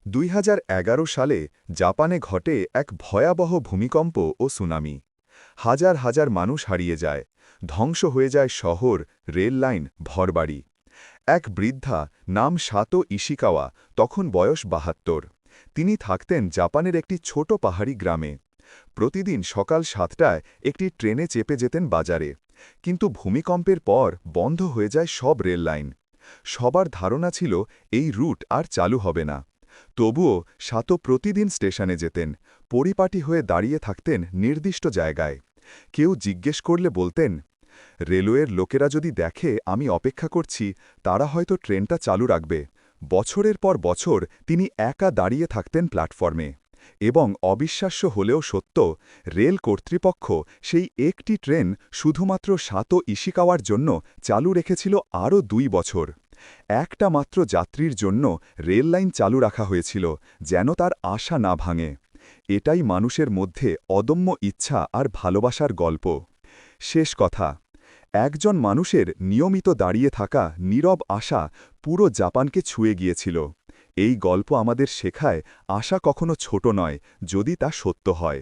২০১১ সালে জাপানে ঘটে এক ভয়াবহ ভূমিকম্প ও সুনামি। হাজার হাজার মানুষ হারিয়ে যায়, ধ্বংস হয়ে যায় শহর, রেল লাইন, ঘরবাড়ি। এক বৃদ্ধা নাম সাতো ইশিকাওয়া, তখন বয়স ৭২। তিনি থাকতেন জাপানের একটি ছোট পাহাড়ি গ্রামে। প্রতিদিন সকাল ৭টায় একটি ট্রেনে চেপে যেতেন বাজারে, কিন্তু ভূমিকম্পের পর বন্ধ হয়ে যায় সব রেল লাইন। সবার ধারণা ছিল এই রুট আর চালু হবে না। তবুও সাতো প্রতিদিন স্টেশনে যেতেন, পরিপাটি হয়ে দাঁড়িয়ে থাকতেন নির্দিষ্ট জায়গায়। কেউ জিজ্ঞেস করলে বলতেন, রেলওয়ের লোকেরা যদি দেখে আমি অপেক্ষা করছি, তারা হয়তো ট্রেনটা চালু রাখবে। বছরের পর বছর তিনি একা দাঁড়িয়ে থাকতেন প্ল্যাটফর্মে। এবং অবিশ্বাস্য হলেও সত্য, রেল কর্তৃপক্ষ সেই একটি ট্রেন শুধুমাত্র সাতো ইশিকাওয়ার জন্য চালু রেখেছিল আরও ২ বছর। একটা মাত্র যাত্রীর জন্য রেল লাইন চালু রাখা হয়েছিল, যেন তার আশা না ভাঙে। এটাই মানুষের মধ্যে অদম্য ইচ্ছা আর ভালোবাসার গল্প। শেষ কথা, একজন মানুষের নিয়মিত দাঁড়িয়ে থাকা নীরব আশা পুরো জাপানকে ছুঁয়ে গিয়েছিল। এই গল্প আমাদের শেখায়, আশা কখনো ছোট নয়, যদি তা সত্য হয়।